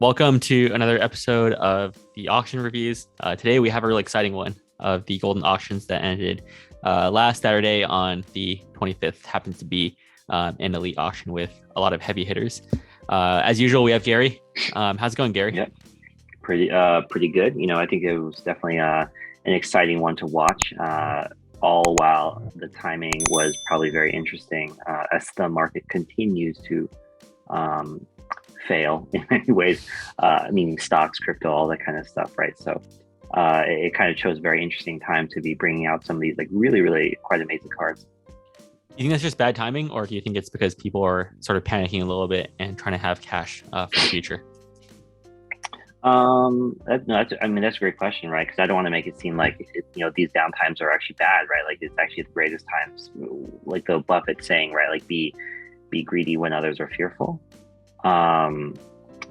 Welcome to another episode of the auction reviews. Today we have a really exciting one of the golden auctions that ended last Saturday on the 25th. Happens to be an elite auction with a lot of heavy hitters. As usual, we have Gary. How's it going, Gary? Yep, pretty good. I think it was definitely an exciting one to watch. All while the timing was probably very interesting as the market continues to fail in many ways, meaning stocks, crypto, all that kind of stuff, right? So it kind of chose a very interesting time to be bringing out some of these like really, really quite amazing cards. Do you think that's just bad timing, or do you think it's because people are sort of panicking a little bit and trying to have cash for the future? That's a great question, right? Because I don't want to make it seem like these downtimes are actually bad, right? Like it's actually the greatest times, like the Buffett saying, right? Like be greedy when others are fearful. And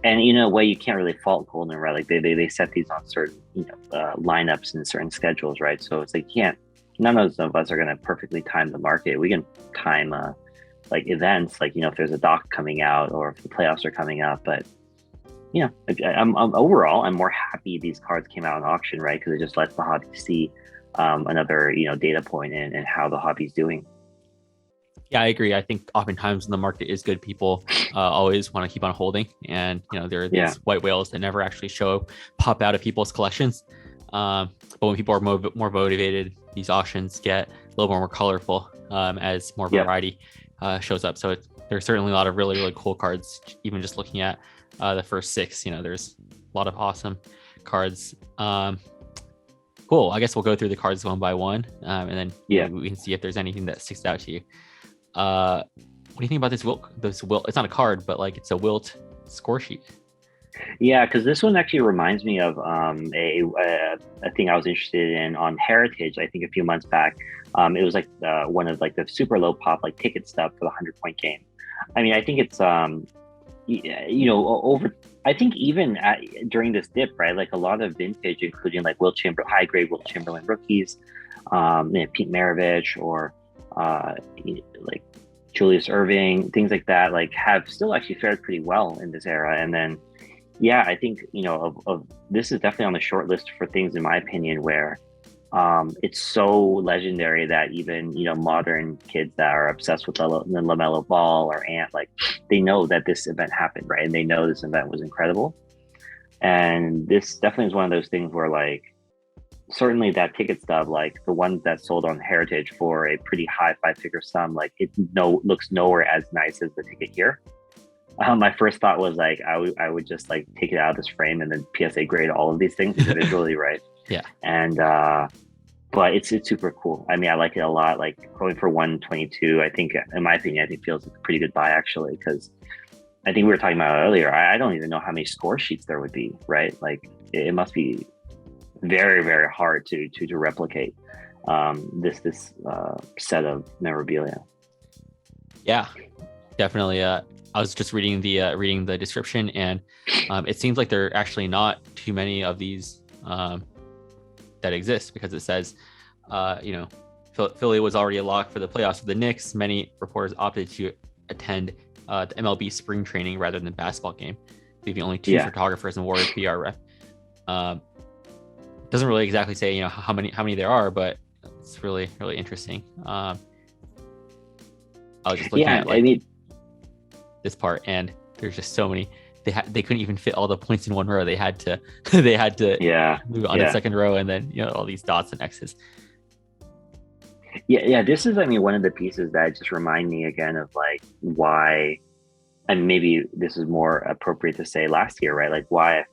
in a way, you can't really fault Goldin, right? Like they set these on certain lineups and certain schedules, right? So it's like none of us are going to perfectly time the market. We can time like events, like if there's a doc coming out or if the playoffs are coming up, but I'm overall, I'm more happy these cards came out in auction, right? Because it just lets the hobby see another data point and how the hobby's doing. Yeah, I agree. I think oftentimes when the market is good, people always want to keep on holding, and there are these white whales that never actually pop out of people's collections. But when people are more motivated, these auctions get a little more colorful as more variety shows up. So there's certainly a lot of really, really cool cards. Even just looking at the first six, there's a lot of awesome cards. Cool. I guess we'll go through the cards one by one, and then we can see if there's anything that sticks out to you. What do you think about this Wilt? It's not a card, but like it's a Wilt score sheet. Yeah, because this one actually reminds me of a thing I was interested in on Heritage. I think a few months back, it was like one of like the super low pop like ticket stuff for the 100-point game. I mean, I think it's over. I think even during this dip, right? Like a lot of vintage, including like high grade Wilt Chamberlain rookies, Pete Maravich or like Julius Irving, things like that, like have still actually fared pretty well in this era. And then, I think of this is definitely on the short list for things, in my opinion, where it's so legendary that even modern kids that are obsessed with LaMelo Ball or Ant, like they know that this event happened, right? And they know this event was incredible. And this definitely is one of those things where like certainly that ticket stub, like the one that sold on Heritage for a pretty high 5-figure sum, like it looks nowhere as nice as the ticket here. My first thought was like I would just like take it out of this frame and then PSA grade all of these things individually, right? Yeah. And but it's super cool. I mean, I like it a lot. Like going for 122, I think, in my opinion, I think feels like a pretty good buy actually, because I think we were talking about earlier. I don't even know how many score sheets there would be, right? Like it must be very, very hard to replicate this set of memorabilia. Yeah, definitely. I was just reading the description, and it seems like there are actually not too many of these that exist, because it says, Philly was already a lock for the playoffs with the Knicks. Many reporters opted to attend the MLB spring training rather than the basketball game, leaving only two photographers and Warriors PR rep. Doesn't really exactly say how many there are, but it's really, really interesting. I was just looking at this part, and there's just so many. They couldn't even fit all the points in one row. They had to move on the second row, and then all these dots and X's. Yeah. This is, I mean, one of the pieces that just remind me again of like why, and maybe this is more appropriate to say last year, right? Like why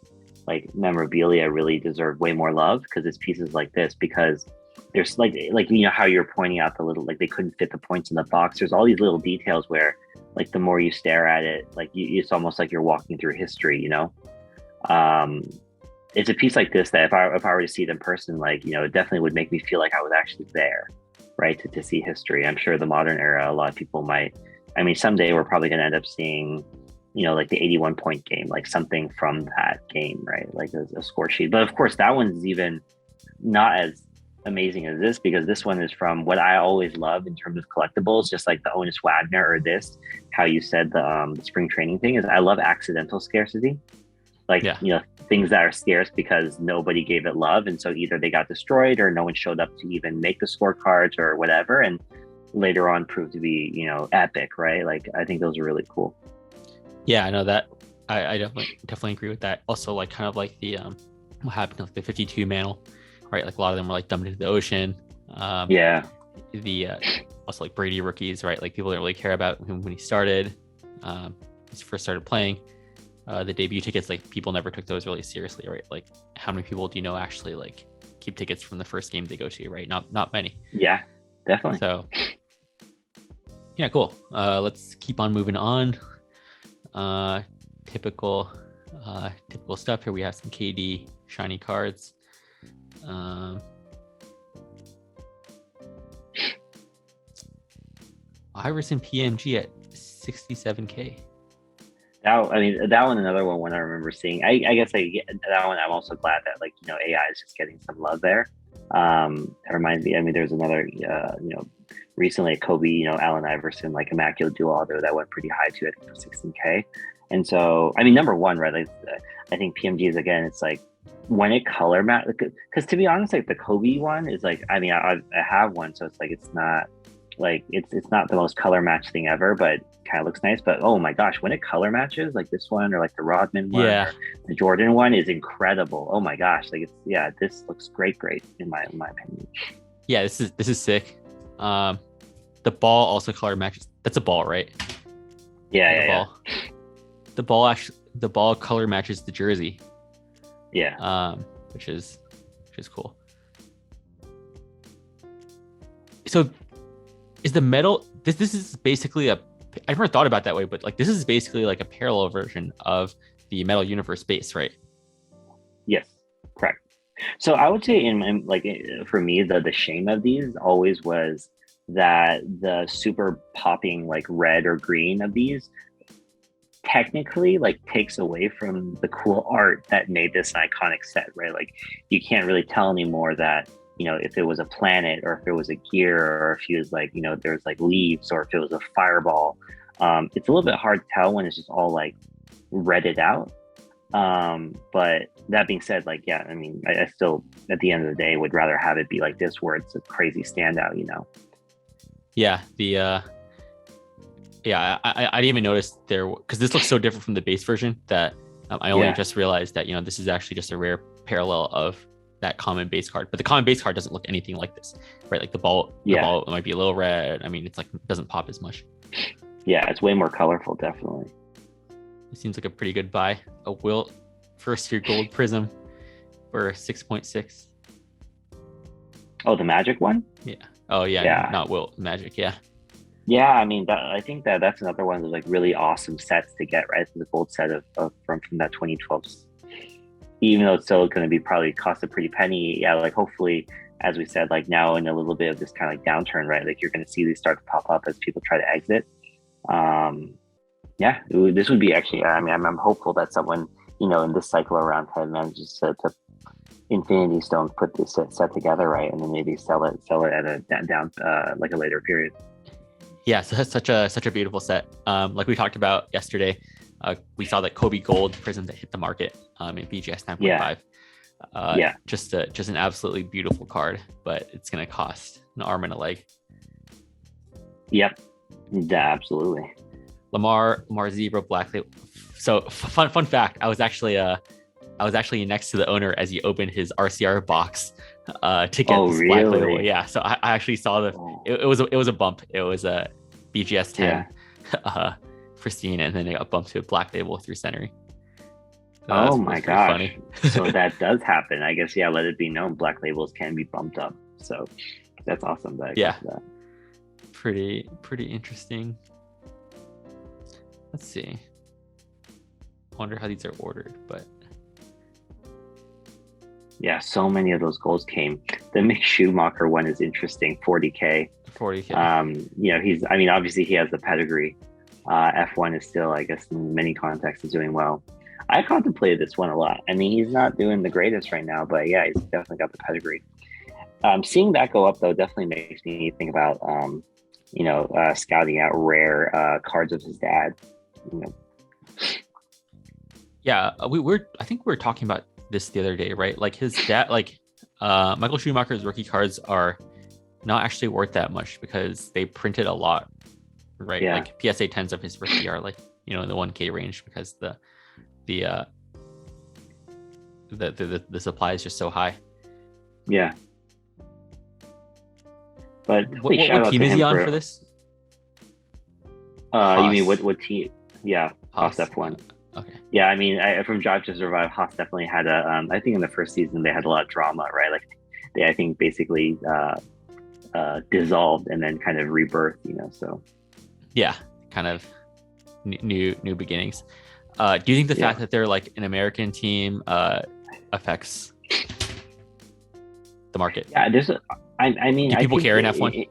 like memorabilia really deserved way more love, because it's pieces like this, because there's like how you're pointing out the little, like they couldn't fit the points in the box. There's all these little details where like the more you stare at it, like it's almost like you're walking through history, It's a piece like this that if I were to see it in person, like, it definitely would make me feel like I was actually there, right? To see history. I'm sure the modern era, a lot of people might, I mean, someday we're probably going to end up seeing, like the 81-point game, like something from that game, right? Like a score sheet. But of course, that one's even not as amazing as this, because this one is from what I always love in terms of collectibles, just like the Honus Wagner or this, how you said the spring training thing is, I love accidental scarcity. like, Yeah. things that are scarce because nobody gave it love, and so either they got destroyed or no one showed up to even make the scorecards or whatever, and later on proved to be epic, right? Like, I think those are really cool. Yeah, I know that. I definitely agree with that. Also, like kind of like the what happened to like the 52 mantle, right? Like a lot of them were like dumped into the ocean. Yeah. The also like Brady rookies, right? Like people didn't really care about him when he started. He first started playing. The debut tickets, like people never took those really seriously, right? Like how many people do you know actually like keep tickets from the first game they go to, right? Not many. Yeah, definitely. So yeah, cool. Let's keep on moving on. Typical stuff here. We have some KD shiny cards. Iverson PMG at 67K. That one, another one I remember seeing. I guess that one I'm also glad that AI is just getting some love there. That reminds me. There's another recently Kobe, Allen Iverson, like immaculate duo there that went pretty high too, I think for 16K. And so number one, right? Like I think PMGs again, it's like when it color match, because to be honest, like the Kobe one is like I have one, so it's like it's not the most color match thing ever, but kind of looks nice. But oh my gosh, when it color matches like this one or like the Rodman one, or the Jordan one is incredible. Oh my gosh, this looks great in my opinion. Yeah, this is sick. The ball also color matches. That's a ball, right? Yeah. The ball color matches the jersey. Yeah. Which is cool. So is the metal this is basically I never thought about that way, but like this is basically like a parallel version of the Metal Universe base, right? Yes, correct. So I would say for me, the shame of these always was that the super popping like red or green of these technically like takes away from the cool art that made this an iconic set, right? Like you can't really tell anymore that if it was a planet or if it was a gear or if it was like there's like leaves or if it was a fireball. It's a little bit hard to tell when it's just all like redded out. But that being said, like I still at the end of the day would rather have it be like this where it's a crazy standout. Yeah, I didn't even notice there because this looks so different from the base version that I only just realized that this is actually just a rare parallel of that common base card. But the common base card doesn't look anything like this, right? Like the ball might be a little red. It's like it doesn't pop as much. Yeah, it's way more colorful, definitely. It seems like a pretty good buy. A Wilt first year gold prism for 6.6. Oh, the Magic one? Yeah. Oh yeah. Not Wilt, Magic. Yeah. Yeah, I think that's another one of those like really awesome sets to get, right? The gold set from that 2012. Even though it's still going to be probably cost a pretty penny. Yeah, like hopefully, as we said, like now in a little bit of this kind of like downturn, right? Like you're going to see these start to pop up as people try to exit. This would be actually. I'm hopeful that someone in this cycle around kind of manages to Infinity Stones put this set together, right, and then maybe sell it at a down like a later period. Yeah, so that's such a beautiful set. Like we talked about yesterday, we saw that Kobe Gold prism that hit the market in BGS 9.5. Just an absolutely beautiful card, but it's gonna cost an arm and a leg. Yep. Yeah, absolutely. Lamar Zebra Black Label. So fun fact, I was actually next to the owner as he opened his RCR box to get this Black Label. Yeah, so I actually saw it was a bump. It was a BGS 10 pristine, and then it got bumped to a Black Label through centering. So oh my gosh. Funny. So that does happen. I guess, let it be known Black Labels can be bumped up. So that's awesome. Pretty interesting. Let's see. Wonder how these are ordered, but yeah, so many of those golds came. The Mick Schumacher one is interesting. 40K. He's obviously he has the pedigree. F1 is still, I guess, in many contexts is doing well. I contemplated this one a lot. He's not doing the greatest right now, but yeah, he's definitely got the pedigree. Seeing that go up though definitely makes me think about scouting out rare cards of his dad. Yeah, I think we were talking about this the other day, right? Like his dad, like Michael Schumacher's rookie cards are not actually worth that much because they printed a lot, right? Yeah. Like PSA 10s of his rookie are like, in the 1K range because the supply is just so high. Yeah. But what team is he on for this? You mean what team? Yeah, Haas Haas. F1. Okay. Yeah, I mean, from Drive to Survive, Haas definitely had a. I think in the first season they had a lot of drama, right? Like they, I think, basically dissolved and then kind of rebirthed. So. Yeah, kind of new beginnings. Do you think the fact that they're like an American team affects the market? Yeah, I mean, do people care in F1?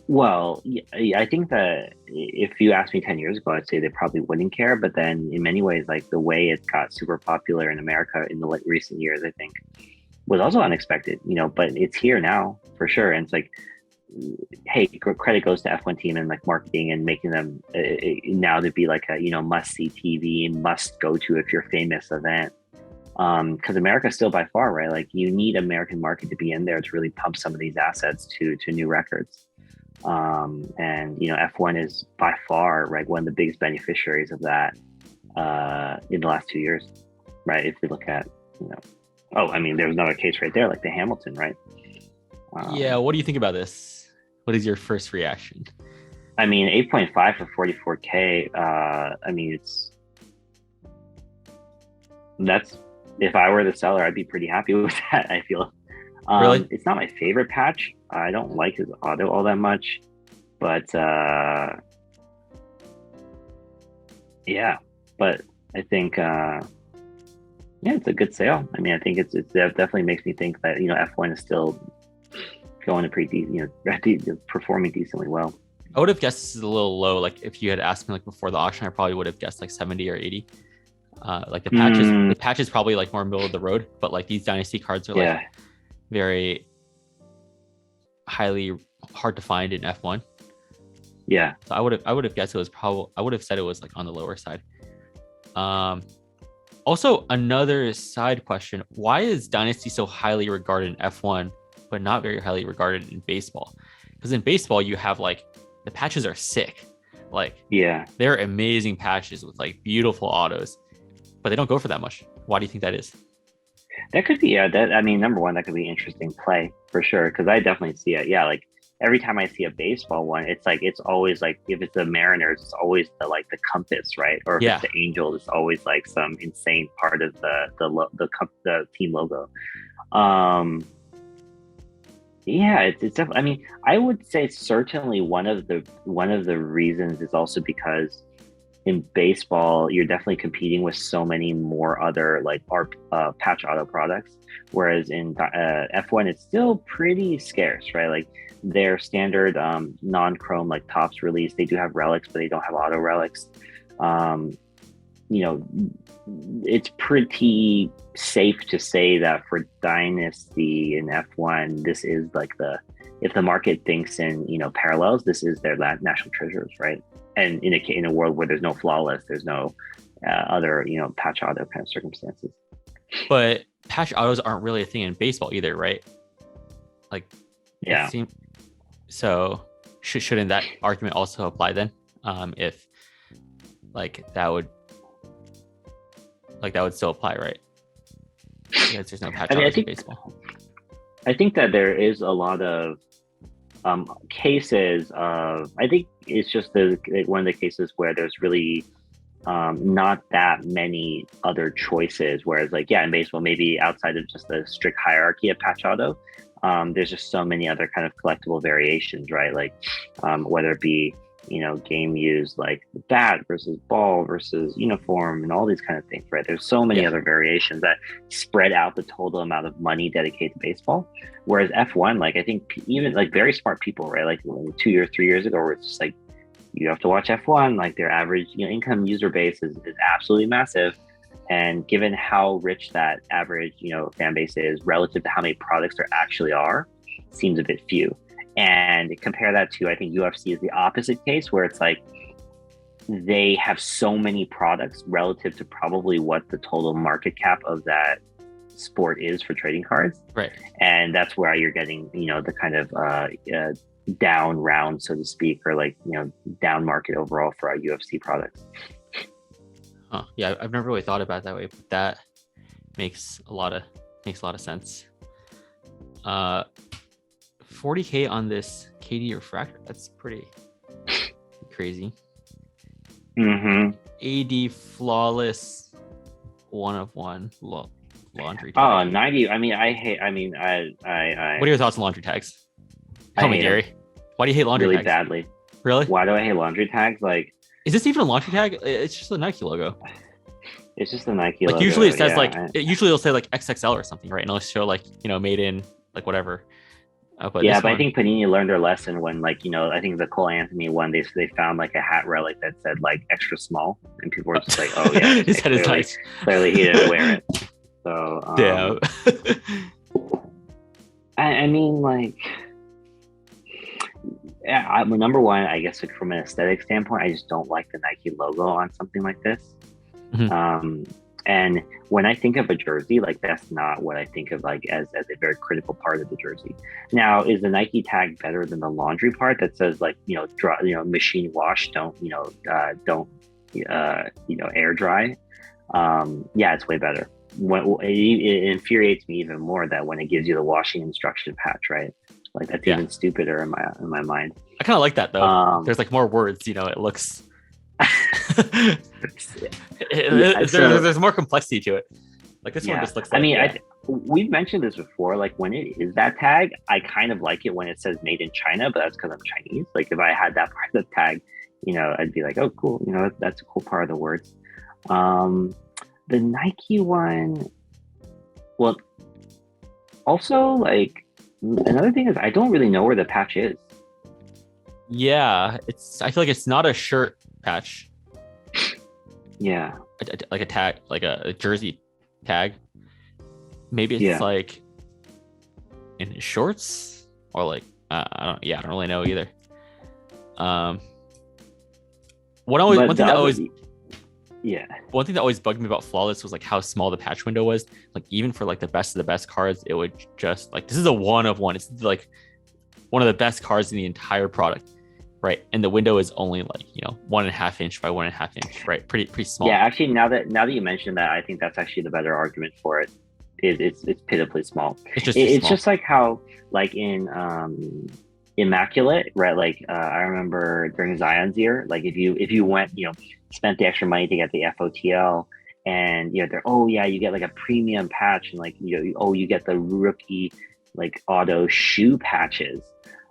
Well, I think that if you asked me 10 years ago, I'd say they probably wouldn't care. But then in many ways, like the way it got super popular in America in the recent years, I think was also unexpected, but it's here now for sure. And it's like, hey, credit goes to F1 team and like marketing and making them now to be like a, must see TV, must go to if you're famous event. Because America still by far, right? Like you need American market to be in there to really pump some of these assets to new records. And F1 is by far right one of the biggest beneficiaries of that in the last 2 years, right? If we look at I mean, there's another case right there, like the Hamilton, right? Yeah, what do you think about this? What is your first reaction? I mean, 8.5 for 44K. I mean, that's if I were the seller, I'd be pretty happy with that. I feel. Really? It's not my favorite patch. I don't like his auto all that much, but yeah. But I think it's a good sale. I mean, I think it definitely makes me think that F1 is still going to performing decently well. I would have guessed this is a little low. Like if you had asked me like before the auction, I probably would have guessed like 70 or 80. Like the patch is probably like more middle of the road, but like these dynasty cards are like very highly hard to find in F1. Yeah. So I would have guessed it was probably, I would have said it was like on the lower side. Also another side question, why is Dynasty so highly regarded in F1 but not very highly regarded in baseball? Because in baseball you have like the patches are sick, like they're amazing patches with like beautiful autos, but they don't go for that much. Why do you think that is? That could be number one, that could be interesting play for sure, because I definitely see it. Like every time I see a baseball one, it's always like, if it's the Mariners, it's always the compass, right? Or if it's the Angels, it's always like some insane part of the team logo. It's definitely. I mean, I would say certainly one of the reasons is also because in baseball you're definitely competing with so many more other like patch auto products, whereas in F1 it's still pretty scarce, right? Like their standard non-chrome like tops release, they do have relics, but they don't have auto relics. It's pretty safe to say that for Dynasty in F1, this is like if the market thinks in parallels, this is their national treasures, right? And in a world where there's no flawless, there's no other patch auto kind of circumstances. But patch autos aren't really a thing in baseball either, right? Like so shouldn't that argument also apply then? If that would still apply, right? Because there's no patch autos in baseball. I think that there is a lot of cases of, I think it's just one of the cases where there's really not that many other choices, whereas in baseball, maybe outside of just the strict hierarchy of patch auto, there's just so many other kind of collectible variations, right? Like whether it be game used like bat versus ball versus uniform and all these kind of things, right? There's so many other variations that spread out the total amount of money dedicated to baseball. Whereas F1, I think even very smart people, right? Like 2 years, 3 years ago, where it's just you have to watch F1, like their average income user base is absolutely massive. And given how rich that average fan base is relative to how many products there actually are, seems a bit few. And compare that to, I think UFC is the opposite case, where it's they have so many products relative to probably what the total market cap of that sport is for trading cards. Right. And that's where you're getting, the kind of down round, so to speak, or like, down market overall for our UFC products. Huh. Yeah, I've never really thought about it that way, but that makes a lot of sense. 40K on this KD refractor. That's pretty crazy. AD flawless 1 of 1 laundry tag. Oh, 90. I mean, What are your thoughts on laundry tags? Tell me, Gary. Why do you hate laundry really tags? Badly. Really? Why do I hate laundry tags? Like, is this even a laundry tag? It's just a Nike logo. It's just the Nike logo. Like usually it says usually it'll say like XXL or something, right? And it'll show like, made in like whatever. But I think Panini learned their lesson when, like, I think the Cole Anthony one, they found like a hat relic that said like extra small, and people were just like, oh yeah, his head is tight. Clearly he didn't wear it. So yeah. I mean, like, yeah, number one, I guess, like, from an aesthetic standpoint, I just don't like the Nike logo on something like this. And when I think of a jersey, like, that's not what I think of like as a very critical part of the jersey. Now, is the Nike tag better than the laundry part that says like, machine wash, don't air dry? Yeah, it's way better. It infuriates me even more that when it gives you the washing instruction patch, right? Like, that's even stupider in my mind. I kind of like that though. There's like more words, it looks there's more complexity to it. Like this one just looks like, I mean, we've mentioned this before, like when it is that tag, I kind of like it when it says made in China, but that's because I'm Chinese. Like if I had that part of the tag, I'd be like, oh cool, that's a cool part of the words. The Nike one, well, also, like, another thing is I don't really know where the patch is. Yeah, I feel like it's not a shirt patch. Yeah, like a tag, like a jersey tag. Maybe it's like in his shorts, or like I don't really know either. One thing that always bugged me about Flawless was like how small the patch window was. Like even for like the best of the best cards, it would just like, this is a 1 of 1. It's like one of the best cards in the entire product. Right, and the window is only like 1.5 inch by 1.5 inch, right? Pretty small. Yeah, actually, now that you mentioned that, I think that's actually the better argument for it. It's pitifully small. It's just like how, like in Immaculate, right? Like I remember during Zion's year, like if you went, spent the extra money to get the FOTL, and you get like a premium patch, and like you get the rookie like auto shoe patches.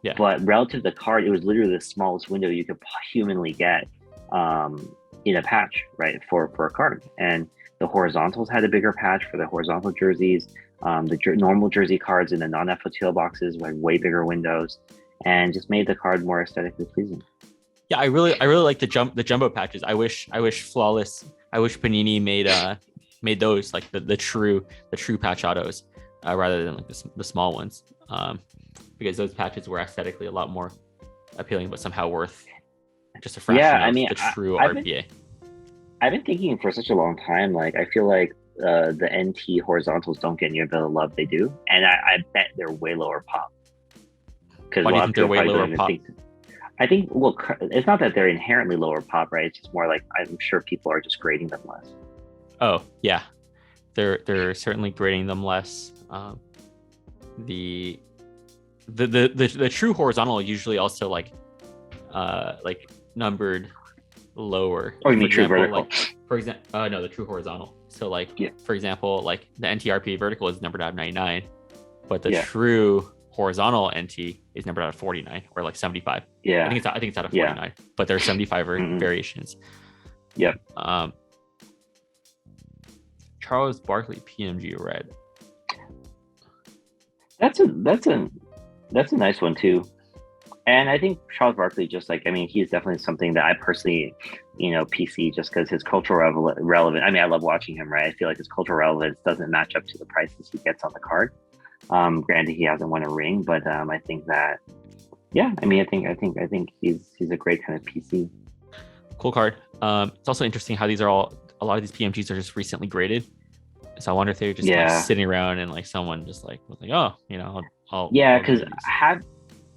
Yeah. But relative to the card, it was literally the smallest window you could humanly get in a patch, right, for a card. And the horizontals had a bigger patch for the horizontal jerseys. The normal jersey cards in the non-FOTL boxes had way bigger windows, and just made the card more aesthetically pleasing. Yeah, I really like the jumbo patches. I wish Flawless. I wish Panini made those like the true patch autos rather than like the small ones. Because those patches were aesthetically a lot more appealing, but somehow worth just a fraction of the true RPA. I've been thinking for such a long time, like I feel like the NT horizontals don't get near the love they do, and I bet they're way lower pop. Why do you think they're way lower pop? I think, well, it's not that they're inherently lower pop, right? It's just more like I'm sure people are just grading them less. Oh yeah, they're certainly grading them less. The true horizontal usually also like numbered lower. Oh, you mean true vertical? Like, for example, no, the true horizontal. So like, for example, like the NTRP vertical is numbered out of 99, but the true horizontal NT is numbered out of 49 or like 75. Yeah, I think it's out of 49, but there are 75 variations. Yep. Charles Barkley PMG red. That's a nice one too. And I think Charles Barkley, just like, I mean, he's definitely something that I personally, PC just because his cultural relevant. I mean, I love watching him, right? I feel like his cultural relevance doesn't match up to the prices he gets on the card. Granted, he hasn't won a ring, but I think that, I think he's a great kind of PC. Cool card. It's also interesting how a lot of these PMGs are just recently graded. So I wonder if they're just like sitting around and like someone just like was like, oh, I'll because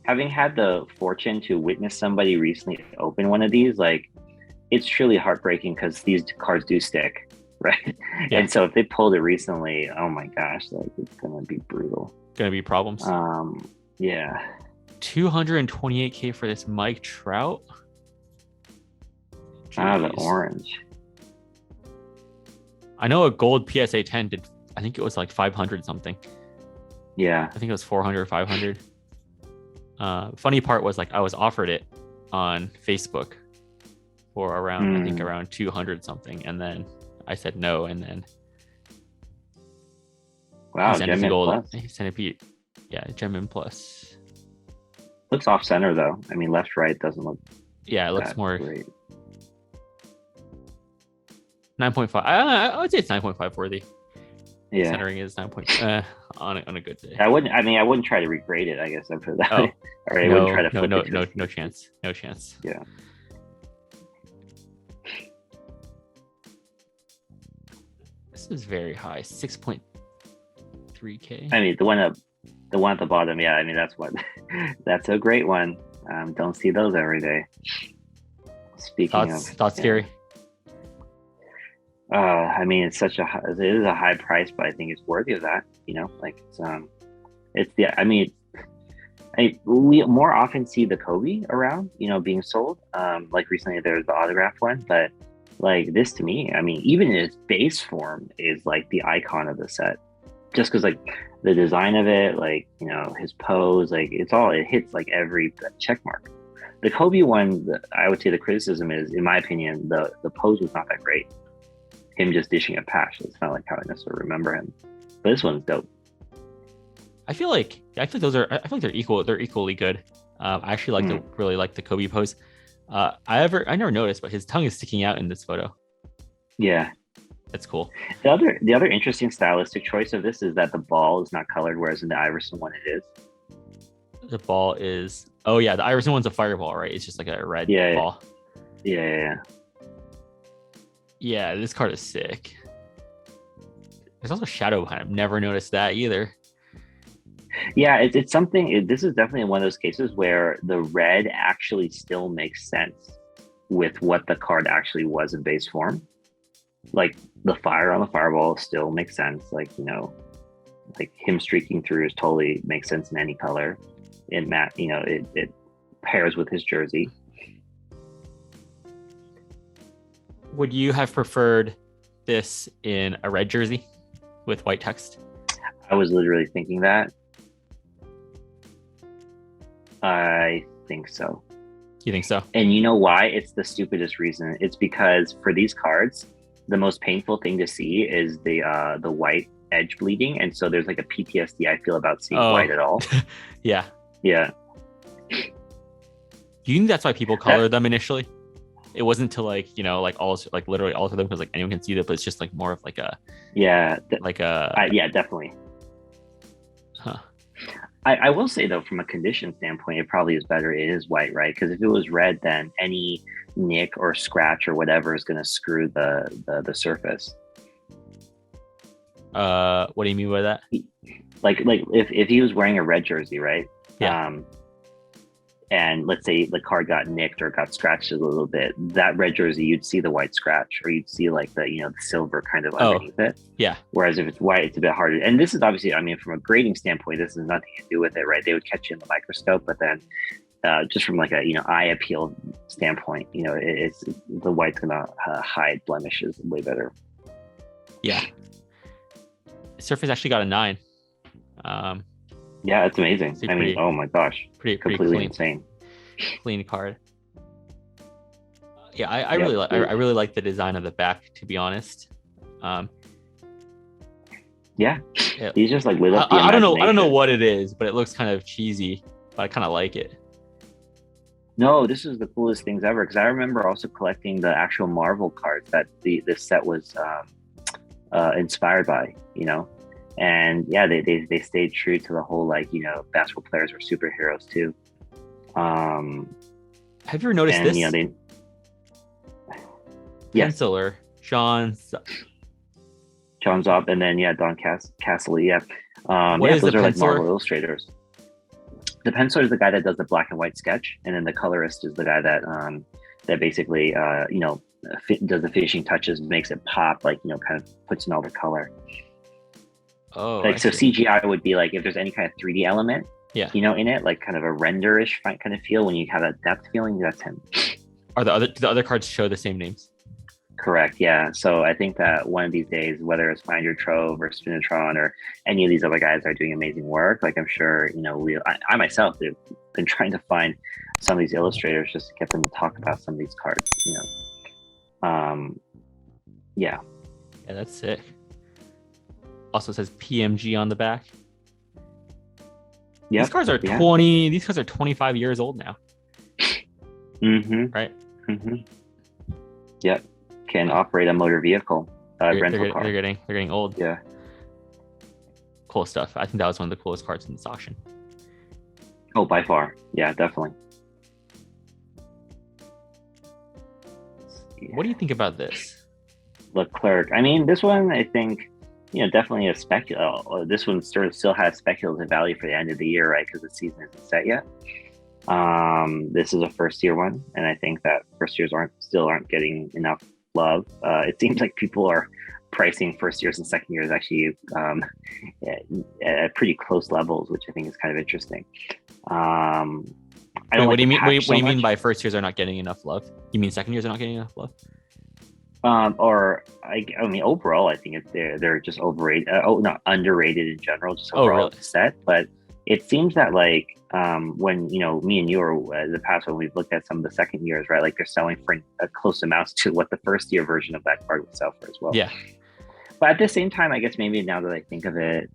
having had the fortune to witness somebody recently open one of these, like it's truly heartbreaking because these cards do stick, right? Yeah. And so if they pulled it recently, oh my gosh, like it's gonna be brutal. Gonna be problems. Yeah. 228K for this Mike Trout. The orange. I know a gold PSA 10 did, I think it was like 500 something. Yeah. I think it was 400, 500. Funny part was like I was offered it on Facebook for around, I think around 200 something. And then I said no. And then wow, Gem Plus. Yeah, Gem in Plus. Looks off center though. I mean, left, right doesn't look. Yeah, it looks more great. 9.5. I would say it's 9.5 worthy. Yeah, centering is 9. On a good day. I wouldn't try to regrade it. I guess after that. Oh, or I wouldn't try to flip it. No chance. No chance. Yeah. This is very high. 6.3K. I mean, the one at the bottom. Yeah, I mean that's a great one. Don't see those every day. Speaking thoughts, Gary. I mean, it is a high price, but I think it's worthy of that. Like we more often see the Kobe around, being sold. Like recently there's the autograph one, but like this to me, I mean, even in its base form is like the icon of the set, just because like the design of it, like, his pose, like it hits like every check mark. The Kobe one, I would say the criticism is, in my opinion, the pose was not that great. Him just dishing a patch. It's not like how I necessarily remember him. But this one's dope. I feel like they're equal. They're equally good. I actually really like the Kobe pose. I never noticed, but his tongue is sticking out in this photo. Yeah, that's cool. The other interesting stylistic choice of this is that the ball is not colored, whereas in the Iverson one it is. The ball is. Oh yeah, the Iverson one's a fireball, right? It's just like a red ball. Yeah. Yeah, this card is sick. There's also shadow behind him. Never noticed that either. Yeah, it's something. This is definitely one of those cases where the red actually still makes sense with what the card actually was in base form. Like the fire on the fireball still makes sense. Like, like him streaking through is totally makes sense in any color. It pairs with his jersey. Would you have preferred this in a red jersey with white text? I was literally thinking that. I think so. You think so? And you know why? It's the stupidest reason. It's because for these cards, the most painful thing to see is the white edge bleeding, and so there's like a PTSD I feel about seeing white at all. Yeah. Do you think that's why people color them initially? It wasn't to like literally alter them because like anyone can see that, but it's just like more of like a definitely. Huh. I will say though, from a condition standpoint, it probably is better. It is white, right? Because if it was red, then any nick or scratch or whatever is going to screw the surface. What do you mean by that? Like if he was wearing a red jersey, right? Yeah. And let's say the card got nicked or got scratched a little bit, that red jersey, you'd see the white scratch, or you'd see like the silver kind of underneath it. Yeah. Whereas if it's white, it's a bit harder. And this is obviously, I mean, from a grading standpoint, this has nothing to do with it, right? They would catch you in the microscope, but then just from like a eye appeal standpoint, it's the white's gonna hide blemishes way better. Yeah. Surface actually got a 9. Yeah, it's amazing. I mean, oh my gosh, pretty completely clean. Insane. Clean card. Yeah, I really like the design of the back, to be honest. He's just like lit up. I don't know what it is, but it looks kind of cheesy, but I kind of like it. No, this is the coolest things ever, because I remember also collecting the actual Marvel cards that this set was inspired by, and yeah, they stayed true to the whole basketball players are superheroes too. Have you ever noticed this? Yes. penciler, John Zob, and then Don Castle. Yeah. What is those the are like penciler? Marvel illustrators. The penciler is the guy that does the black and white sketch, and then the colorist is the guy that that basically does the finishing touches, makes it pop, like kind of puts in all the color. Oh, like so CGI would be like if there's any kind of 3D element, in it, like kind of a renderish kind of feel. When you have that depth feeling, that's him. Do the other cards show the same names? Correct. Yeah. So I think that one of these days, whether it's Find Your Trove or Spinatron or any of these other guys are doing amazing work. Like I'm sure, I myself have been trying to find some of these illustrators just to get them to talk about some of these cards, Yeah, that's sick. Also says PMG on the back. Yeah. These cards are 20. These cards are 25 years old now. Right. Yep. Can operate a motor vehicle, rental car. They're getting old. Yeah. Cool stuff. I think that was one of the coolest cards in this auction. Oh, by far. Yeah, definitely. What do you think about this? Leclerc. I mean, this one, I think, definitely a this one still has speculative value for the end of the year, right? Because the season isn't set yet. This is a first year one, and I think that first years aren't getting enough love. It seems like people are pricing first years and second years actually at pretty close levels, which I think is kind of interesting. What do you mean by first years are not getting enough love? You mean second years are not getting enough love? Overall, I think they're just overrated. Not underrated in general, just overall set. But it seems that when me and you are in the past when we've looked at some of the second years, right? Like they're selling for close amounts to what the first year version of that card would sell for as well. Yeah. But at the same time, I guess maybe now that I think of it,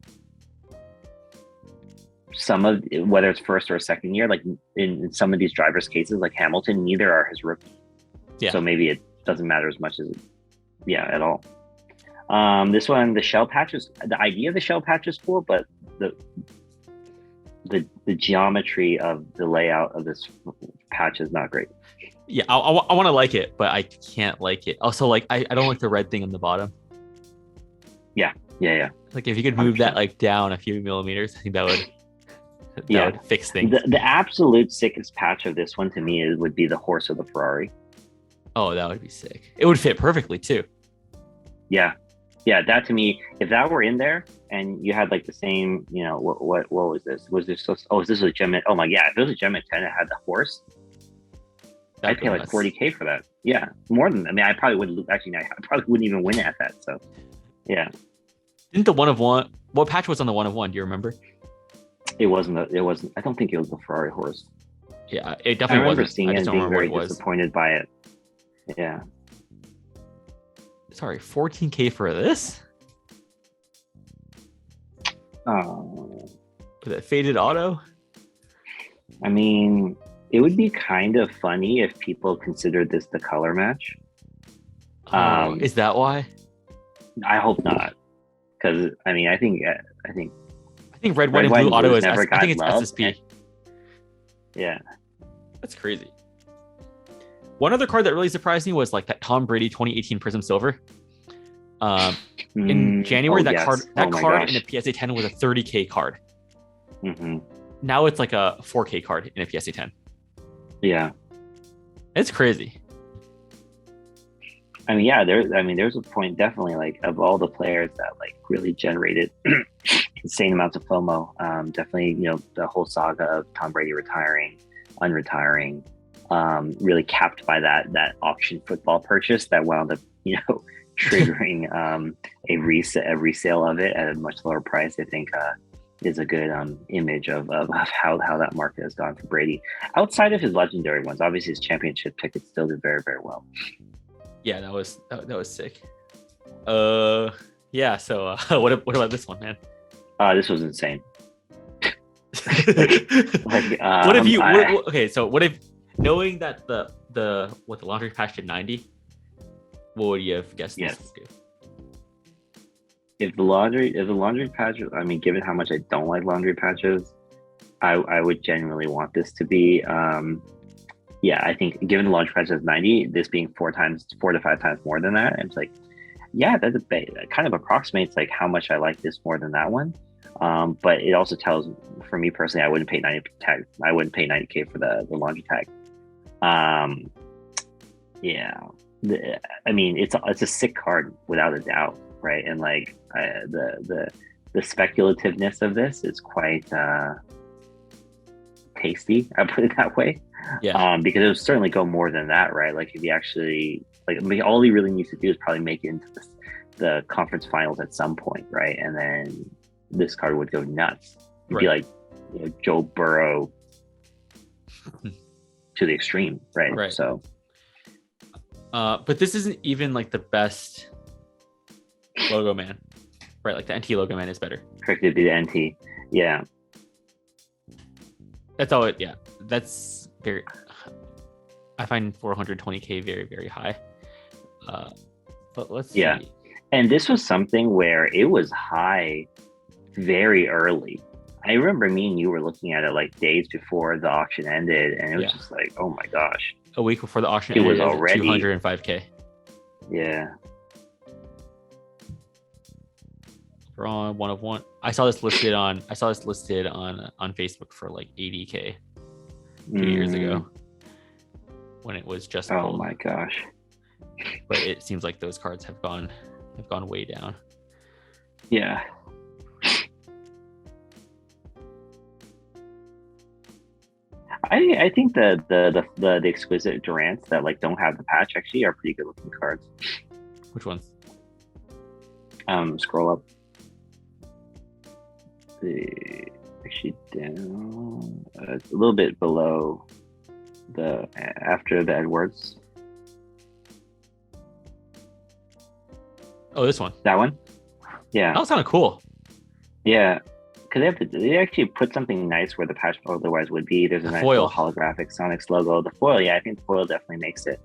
some of whether it's first or second year, like in some of these drivers' cases, like Hamilton, neither are his rookie. Yeah. So maybe it doesn't matter as much as at all. This one, the shell patches. The idea of the shell patch is cool, but the geometry of the layout of this patch is not great. Yeah, I want to like it, but I can't like it. Also, I don't like the red thing on the bottom. Yeah. Like if you could move 100%. That down a few millimeters, I think that would fix things. The absolute sickest patch of this one to me would be the horse of the Ferrari. Oh, that would be sick. It would fit perfectly too. Yeah, that to me, if that were in there and you had the same, what was this? Was this is this a Gem? Oh my, yeah, if it was a Gem 10 and it had the horse, I'd pay $40K for that. Yeah, more than, I probably wouldn't, I probably wouldn't even win at that. So, yeah. Didn't the 1 of 1, what patch was on the 1 of 1? Do you remember? It wasn't, I don't think it was the Ferrari horse. Yeah, it definitely wasn't. I remember seeing it and being very disappointed by it. Yeah. Sorry, $14K for this? Oh. With a faded auto? It would be kind of funny if people considered this the color match. Is that why? I hope not. Because I think red, white, and blue auto is. I think it's SSP. Yeah, that's crazy. One other card that really surprised me was that Tom Brady 2018 Prism Silver. In January, that card in a PSA 10 was a 30K card. Mm-hmm. Now it's like a 4K card in a PSA 10. Yeah, it's crazy. There's a point definitely of all the players that really generated insane amounts of FOMO. Definitely, the whole saga of Tom Brady retiring, unretiring, really capped by that auction football purchase that wound up, triggering a resale of it at a much lower price. I think is a good image of how that market has gone for Brady. Outside of his legendary ones, obviously his championship tickets still did very, very well. Yeah, that was sick. Yeah. So what about this one, man? This was insane. What if you? Okay, so what if, knowing that the laundry patch did 90, what would you have guessed this would do? If the laundry patch, given how much I don't like laundry patches, I would genuinely want this to be, yeah, I think given the launch price of 90, this being 4 to 5 times more than that, it's like, yeah, that kind of approximates like how much I like this more than that one. But it also tells, for me personally, I wouldn't pay 90K for the launch tag. Yeah, I mean, it's a sick card without a doubt, right? And like the speculativeness of this is quite tasty. I put it that way. Yeah. Because it would certainly go more than that, right? Like if you actually like, I mean, all he really needs to do is probably make it into the conference finals at some point, right? And then this card would go nuts. It'd be like, you know, Joe Burrow to the extreme, right? Right. So, but this isn't even like the best logo man, right? Like the NT logo man is better. Correct, it'd be the NT. Yeah. That's all it. Yeah, that's very. I find 420K very, very high. But let's see. Yeah, and this was something where it was high very early. I remember me and you were looking at it like days before the auction ended, and it was just like, oh my gosh. A week before the auction it ended, was already 205K. Yeah. LeBron 1 of 1. I saw this listed on Facebook for like 80K 2 years ago when it was just oh pulled. My gosh. But it seems like those cards have gone way down. Yeah. I think the exquisite Durants that like don't have the patch actually are pretty good looking cards. Which ones? Scroll up. Actually down a little bit below after the Edwards. Oh, this one. That one? Yeah. That was kind of cool. Yeah. Because they actually put something nice where the patch otherwise would be. There's a nice foil. little holographic Sonics logo. The foil, yeah, I think the foil definitely makes it.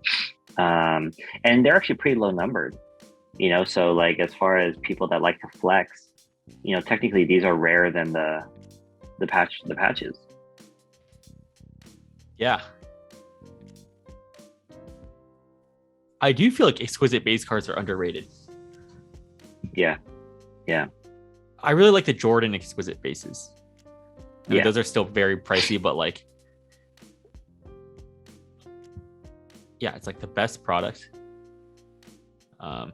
And they're actually pretty low numbered. You know, so like as far as people that like to flex, you know, technically these are rarer than the patches. Yeah. I do feel like exquisite base cards are underrated. Yeah. Yeah. I really like the Jordan exquisite bases. I mean, those are still very pricey, but like, yeah, it's like the best product. Yeah,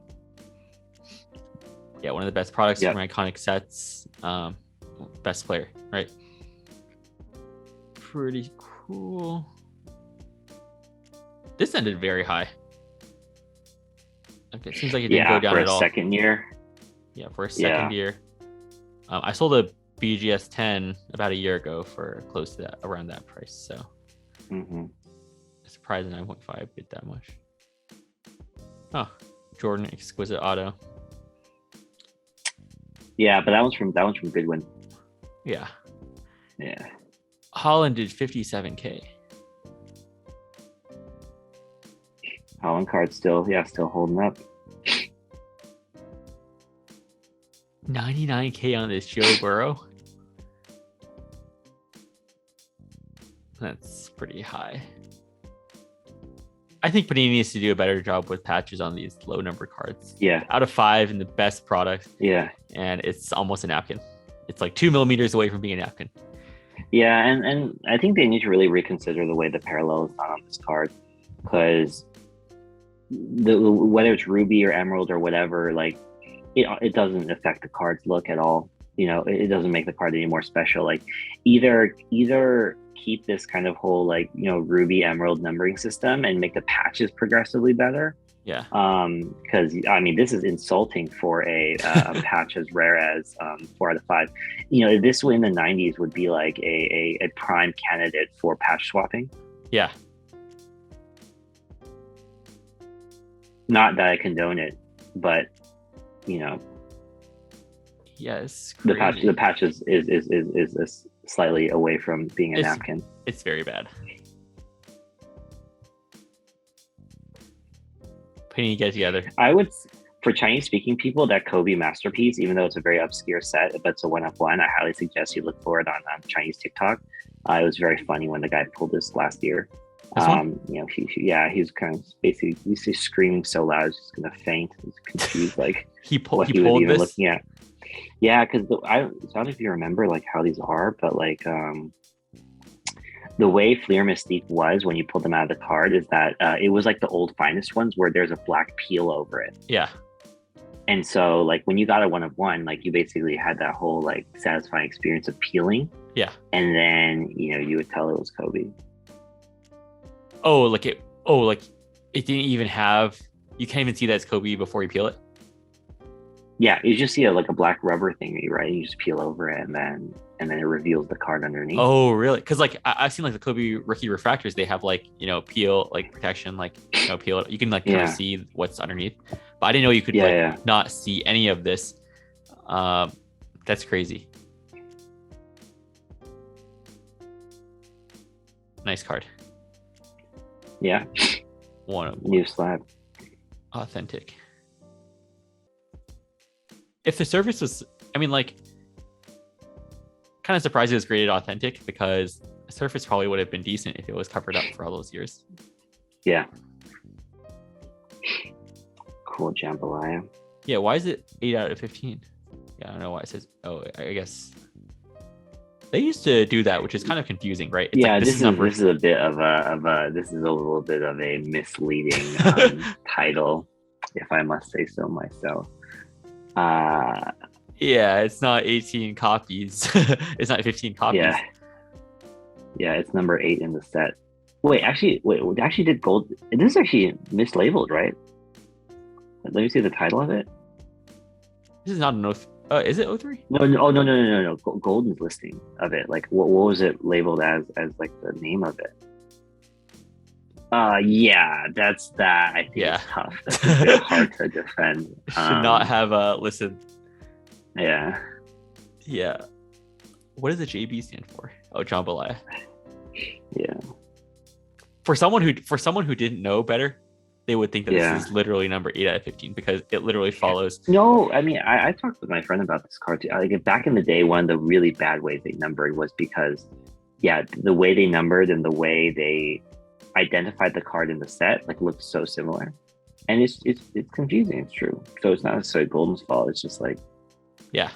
one of the best products from iconic sets. Best player, right? Pretty cool. This ended very high. Okay, it seems like it didn't go down for at all. Second year. Yeah, for a second year. I sold a BGS 10 about a year ago for close to that, around that price. So, surprised 9.5 bid that much. Oh, Jordan exquisite auto. Yeah, but that one's from Goodwin. Yeah. Yeah. Holland did 57K. Holland card still holding up. 99K on this Joe Burrow. That's pretty high. I think Panini needs to do a better job with patches on these low number cards. Yeah. Out of 5 in the best product. Yeah. And it's almost a napkin. It's like 2 millimeters away from being a napkin. Yeah, and I think they need to really reconsider the way the parallel is done on this card, because whether it's ruby or emerald or whatever, like it doesn't affect the card's look at all. You know, it doesn't make the card any more special. Like either keep this kind of whole like, you know, ruby emerald numbering system and make the patches progressively better. Yeah. Because I mean, this is insulting for a patch as rare as 4 out of 5. You know, this in the 90s would be like a prime candidate for patch swapping. Yeah. Not that I condone it, but you know. Yes. The patch is slightly away from being a napkin. It's very bad. Putting it together. I would, for Chinese speaking people, that Kobe masterpiece, even though it's a very obscure set, but it's a 1-of-1, I highly suggest you look for it on Chinese TikTok. It was very funny when the guy pulled this last year. This one? You know, he's kind of basically he's screaming so loud, he's just gonna faint. He's confused, like he what he was pulled even this. looking at. Yeah, because I don't know if you remember like how these are, but like the way Fleer Mystique was when you pulled them out of the card is that it was like the old finest ones where there's a black peel over it. Yeah. And so like when you got a 1 of 1, like you basically had that whole like satisfying experience of peeling. Yeah. And then, you know, you would tell it was Kobe. Like it didn't even have, you can't even see that it's Kobe before you peel it. Yeah, you just see a black rubber thingy, right? You just peel over it and then it reveals the card underneath. Oh, really? Because like I've seen like the Kobe rookie refractors, they have like, you know, peel like protection, like, you know, peel it. You can like kind of see what's underneath. But I didn't know you could not see any of this. That's crazy. Nice card. Yeah. New slab. Authentic. If the surface was, I mean, like, kind of surprised it was graded authentic because the surface probably would have been decent if it was covered up for all those years. Yeah. Cool jambalaya. Yeah, why is it 8 out of 15? Yeah, I don't know why it says. Oh, I guess they used to do that, which is kind of confusing, right? It's like, this is a little bit of a misleading title, if I must say so myself. Yeah, it's not 18 copies. It's not 15 copies. Yeah, it's number 8 in the set. Wait, actually did gold. This is actually mislabeled, right? Let me see the title of it. This is not an is it 03? No. Goldin's listing of it. Like, what was it labeled as like the name of it? Yeah, that's that. I think it's tough. That's a bit hard to defend. Should not have listed. Yeah. Yeah. What does the JB stand for? Oh, jambalaya. Yeah. For someone who didn't know better, they would think that this is literally number 8 out of 15 because it literally follows. No, I mean, I talked with my friend about this card too. Like, back in the day, one of the really bad ways they numbered was because, the way they numbered and the way they identified the card in the set like looked so similar, and it's confusing. It's true. So it's not necessarily Goldin's fault. It's just like, yeah.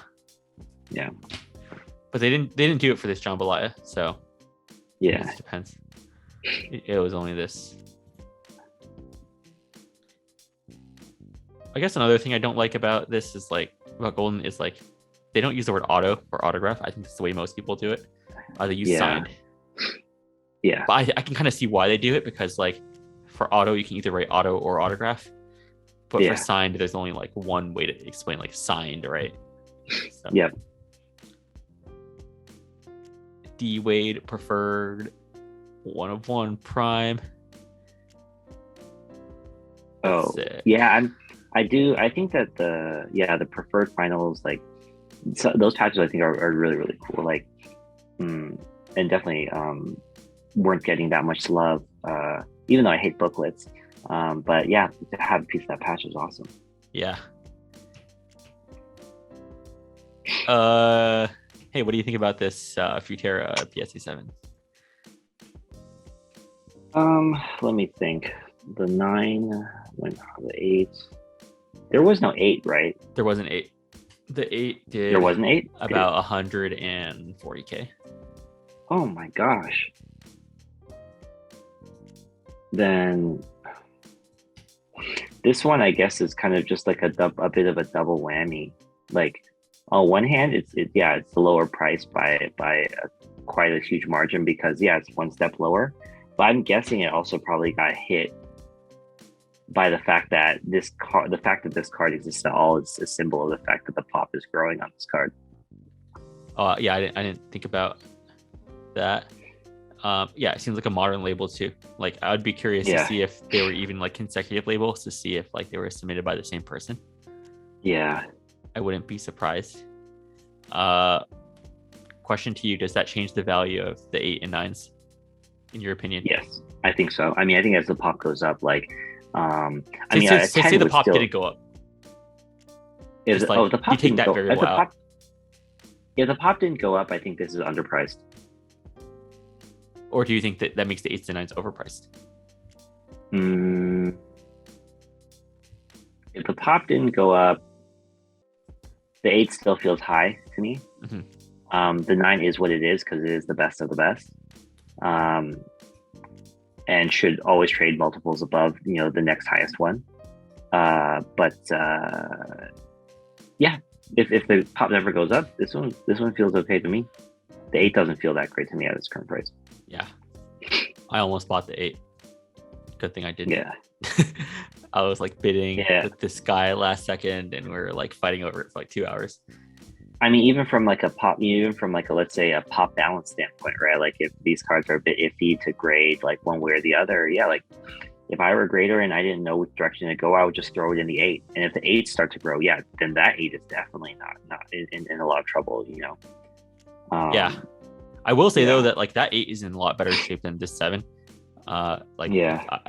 But they didn't do it for this jambalaya, so it depends. It was only this. I guess another thing I don't like about this is like about Goldin is like they don't use the word auto or autograph. I think that's the way most people do it. They use signed. Yeah. But I can kind of see why they do it because like for auto you can either write auto or autograph. But for signed, there's only like one way to explain like signed, right? So. Yep. D Wade preferred 1 of 1 prime. I do. I think that the preferred finals, like those patches, I think are really, really cool. Like, and definitely weren't getting that much love. Even though I hate booklets, but to have a piece of that patch was awesome. Yeah. Hey, what do you think about this Futera PSA 7? Let me think. The 9 went the 8. There was no 8, right? There was an 8. The 8 did. There was an 8. About 140K. Oh my gosh. Then this one, I guess, is kind of just like a bit of a double whammy. Like, on one hand, it's the lower price by quite a huge margin because it's one step lower. But I'm guessing it also probably got hit by the fact that this card exists at all is a symbol of the fact that the pop is growing on this card. I didn't think about that. It seems like a modern label too. Like, I would be curious to see if they were even like consecutive labels to see if like they were submitted by the same person. Yeah. I wouldn't be surprised. Question to you: does that change the value of the 8 and 9s, in your opinion? Yes, I think so. I mean, I think as the pop goes up, like, say the pop didn't go up. The pop you take that variable out. If the pop didn't go up, I think this is underpriced. Or do you think that makes the 8s to 9s overpriced? If the pop didn't go up, the 8 still feels high to me. The 9 is what it is because it is the best of the best, and should always trade multiples above the next highest one. But yeah, if the pop never goes up, this one feels okay to me. The 8 doesn't feel that great to me at its current price. Yeah, I almost bought the 8. Good thing I didn't. Yeah. I was like bidding with this guy last second, and we were like fighting over it for like 2 hours. I mean, even from like a let's say a pop balance standpoint, right? Like if these cards are a bit iffy to grade like one way or the other, yeah, like if I were a grader and I didn't know which direction to go, I would just throw it in the 8. And if the 8s start to grow, yeah, then that 8 is definitely not in a lot of trouble, Yeah. I will say though that like that 8 is in a lot better shape than this 7. I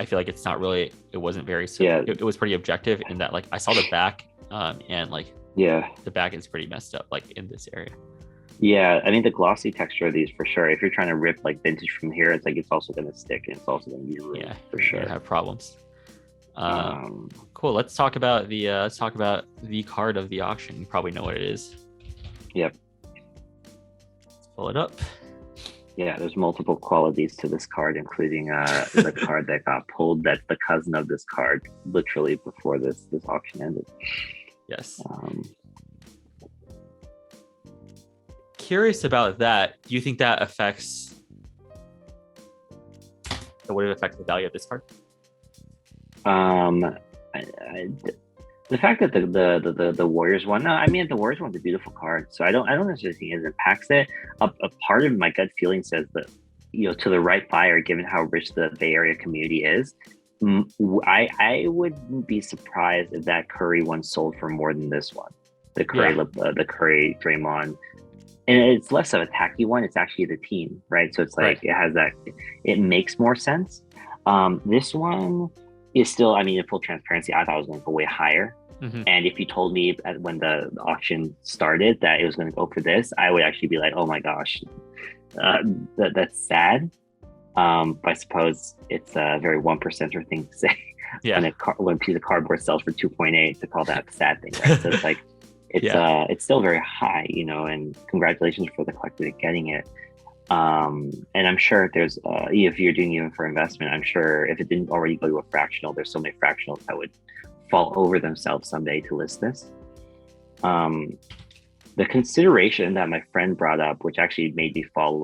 feel like it's not really, it wasn't very, it was pretty objective in that like I saw the back and like the back is pretty messed up like in this area. Yeah, I mean the glossy texture of these for sure. If you're trying to rip like vintage from here, it's like it's also going to stick and it's also going to be ruined for sure. Have problems. Cool. Let's talk about the card of the auction. You probably know what it is. Yep. Let's pull it up. Yeah, there's multiple qualities to this card, including the card that got pulled. That's the cousin of this card, literally before this auction ended. Yes. Curious about that. Do you think that affects? Would it affect the value of this card? The fact that the Warriors one, no, I mean the Warriors one's a beautiful card, so I don't necessarily think it impacts it. A part of my gut feeling says that to the right buyer, given how rich the Bay Area community is, I wouldn't be surprised if that Curry one sold for more than this one. The Curry the Curry Draymond, and it's less of a tacky one. It's actually the team, right? So it's like it has that. It makes more sense. This one is still, I mean, in full transparency, I thought it was going to go way higher. And if you told me when the auction started that it was going to go for this, I would actually be like, oh my gosh, that's sad. But I suppose it's a very 1%er thing to say. When a piece of cardboard sells for 2.8, to call that a sad thing, right? So it's like, it's still very high, and congratulations for the collector getting it. And I'm sure there's if you're doing even for investment, I'm sure if it didn't already go to a fractional, there's so many fractionals that would fall over themselves someday to list this. The consideration that my friend brought up, which actually made me fall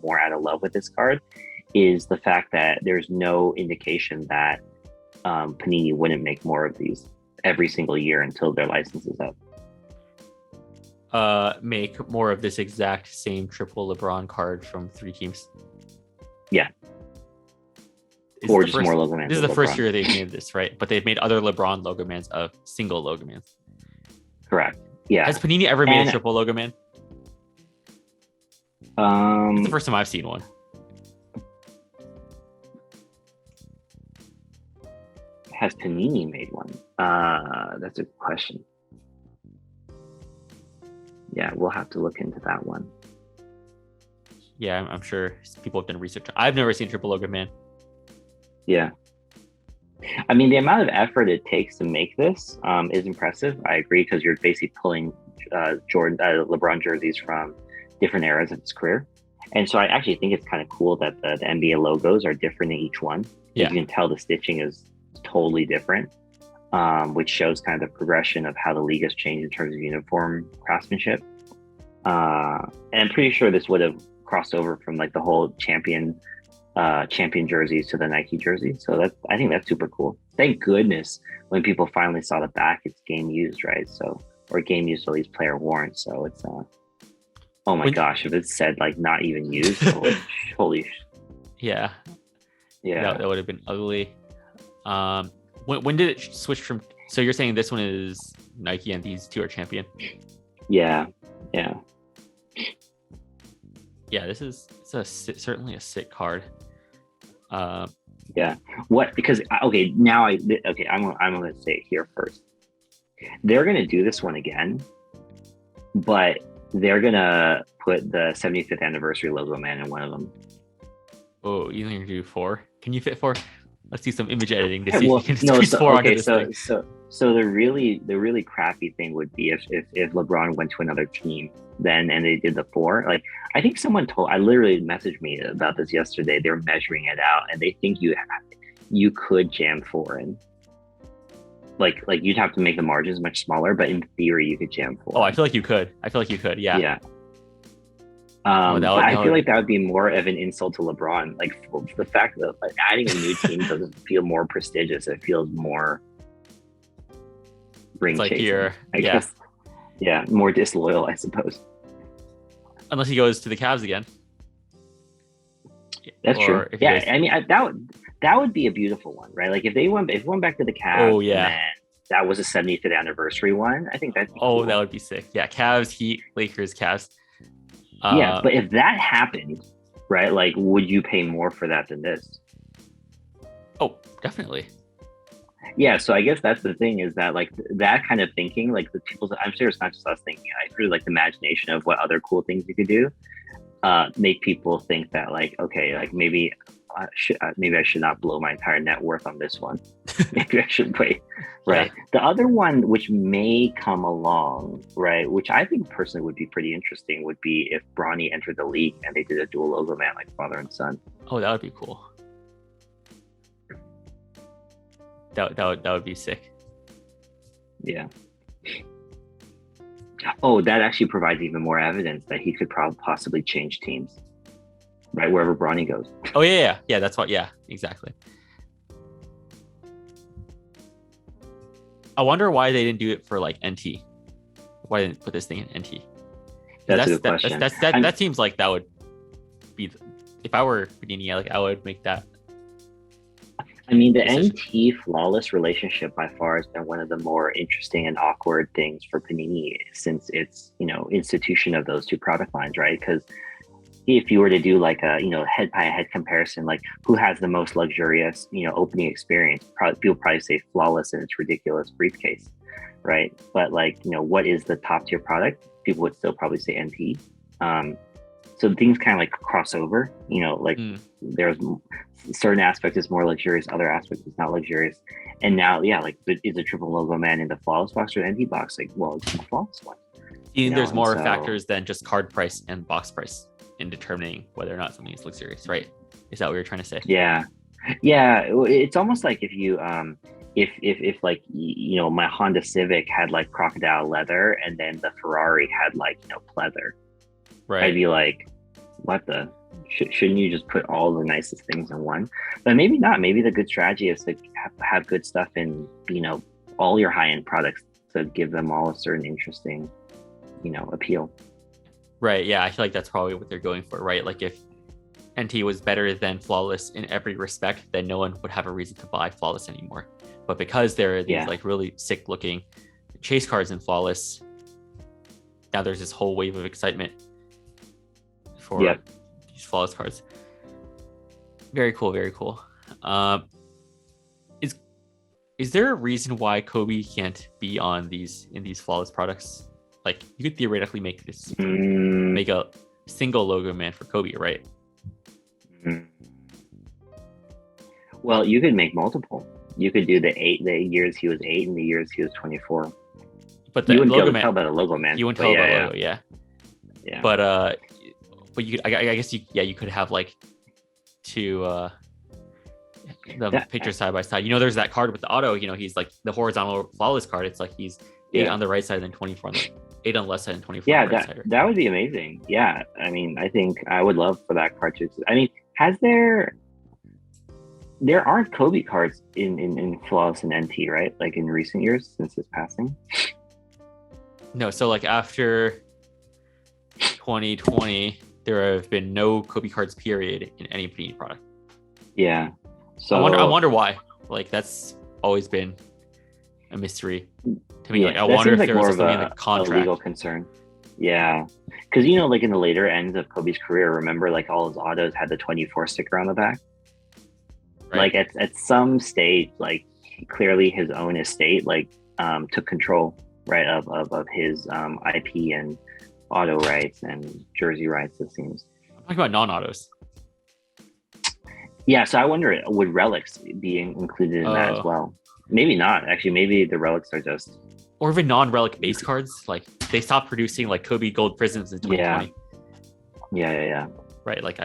more out of love with this card, is the fact that there's no indication that Panini wouldn't make more of these every single year until their license is up. Make more of this exact same triple LeBron card from 3 teams. Yeah. Or just more Logomans. This is the first year they've made this, right? But they've made other LeBron Logomans of single Logomans. Correct. Yeah. Has Panini ever made a triple Logoman? It's the first time I've seen one. Has Panini made one? That's a good question. Yeah, we'll have to look into that one. Yeah, I'm sure people have done research. I've never seen Triple Logoman. Yeah. I mean, the amount of effort it takes to make this is impressive. I agree, because you're basically pulling LeBron jerseys from different eras of his career. And so I actually think it's kind of cool that the NBA logos are different in each one. Yeah. You can tell the stitching is totally different, which shows kind of the progression of how the league has changed in terms of uniform craftsmanship. And I'm pretty sure this would have crossed over from like the whole champion jerseys to the Nike jerseys. So I think that's super cool. Thank goodness when people finally saw the back, it's game used, right? So, or game used, at least player worn. So it's oh my gosh, if it said like not even used, holy yeah, that would have been ugly. When did it switch from? So you're saying this one is Nike and these two are champion? Yeah. This is certainly a sick card. Yeah. What? Because I'm gonna say it here first. They're gonna do this one again, but they're gonna put the 75th anniversary logo man in one of them. Oh, you think you do 4? Can you fit 4? Let's do some image editing to Yeah, see well, if you can no, squeeze so 4 onto okay, this so thing. so the really crappy thing would be if LeBron went to another team then and they did the 4. Like I think someone I literally messaged me about this yesterday. They're measuring it out and they think you could jam 4 in. Like you'd have to make the margins much smaller, but in theory you could jam 4. Oh, I feel like you could. Yeah. Yeah. That I feel like that would be more of an insult to LeBron. Like the fact that like, adding a new team doesn't feel more prestigious. It feels more ring like chasing. I guess. Yeah, more disloyal, I suppose. Unless he goes to the Cavs again. That's true. Yeah, I mean that would be a beautiful one, right? Like if they went back to the Cavs. Oh yeah. And that was a 75th anniversary one. I think that's cool. That would be sick. Yeah, Cavs, Heat, Lakers, Cavs. Yeah, but if that happened, right? Like, would you pay more for that than this? Oh, definitely. Yeah, so I guess that's the thing is that like that kind of thinking, like the people, I'm sure it's not just us thinking. I really like the imagination of what other cool things you could do, make people think that like, okay, like maybe I should not blow my entire net worth on this one. Maybe I should wait. Right. Yeah. The other one, which may come along, right, which I think personally would be pretty interesting, would be if Bronny entered the league and they did a dual logo man like father and son. Oh, that would be cool. That would be sick. Yeah. Oh, that actually provides even more evidence that he could possibly change teams, right, wherever Bronny goes. Oh yeah. That's what. Yeah, exactly. I wonder why they didn't do it for like NT. Why didn't put this thing in NT? That's a good question. That seems like that would be. If I were Panini, like I would make that. I mean, the NT flawless relationship by far has been one of the more interesting and awkward things for Panini since its, institution of those two product lines, right? Because if you were to do like a, head by head comparison, like who has the most luxurious, opening experience, people probably say flawless in its ridiculous briefcase, right? But like, what is the top tier product? People would still probably say NT. So things kind of like cross over, there's certain aspects is more luxurious, other aspects is not luxurious. And now, yeah, like is a triple logo man in the flawless box or an NT box? Like, well, it's the flawless one. There's more factors than just card price and box price in determining whether or not something is luxurious, right? Is that what you're trying to say? Yeah. It's almost like if you, if like, my Honda Civic had like crocodile leather and then the Ferrari had like, pleather. Right. I'd be like, what the? Shouldn't you just put all the nicest things in one? But maybe not. Maybe the good strategy is to have good stuff in, all your high-end products to give them all a certain interesting, appeal. Right. Yeah. I feel like that's probably what they're going for, right? Like if NT was better than flawless in every respect, then no one would have a reason to buy flawless anymore. But because there are these like really sick looking chase cards in flawless, now there's this whole wave of excitement for these flawless cards. Very cool. Very cool. Is there a reason why Kobe can't be on these flawless products? Like you could theoretically make this make a single logo man for Kobe, right? Well, you could make multiple. You could do the years he was 8 and the years he was 24. But the you wouldn't logo be able to man, tell by the logo man. You wouldn't tell by the logo, yeah. But you could, I guess you could have like two pictures side by side. There's that card with the auto. He's like the horizontal flawless card. It's like he's 8 on the right side and 24 on the 8 on the left side and 24 on the right side. That would be amazing. Yeah, I mean, I think I would love for that card to exist. I mean, there aren't Kobe cards in flawless and NT, right? Like in recent years since his passing. No, so like after 2020, there have been no Kobe cards period in any Panini product. Yeah. So I wonder why. Like that's always been a mystery to me. Like I wonder if there was something in the contract. A legal concern. Yeah. Because like in the later ends of Kobe's career, remember like all his autos had the 24 sticker on the back. Right. Like at some stage, like clearly his own estate like took control, right, of his IP and auto rights and jersey rights, it seems. I'm talking about non-autos. Yeah, so I wonder, would relics be included in that as well? Maybe not. Actually, maybe the relics are just, or even non-relic base cards. Like they stopped producing like Kobe Gold Prisms in 2020. Yeah. Right. Like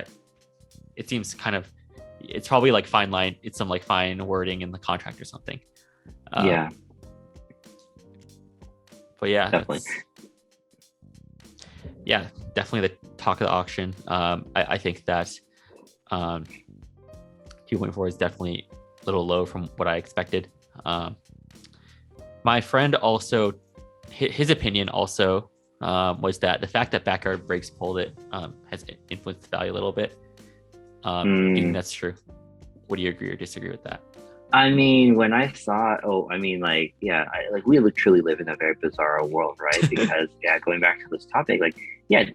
it seems kind of, it's probably like fine line. It's some like fine wording in the contract or something. Yeah. But yeah, definitely. Yeah, definitely the talk of the auction. I think that 2.4 is definitely a little low from what I expected. My friend also, his opinion also was that the fact that Backyard Breaks pulled it has influenced the value a little bit. Do you think that's true? Would you agree or disagree with that? I mean, when I saw, we literally live in a very bizarre world, right? Because going back to this topic,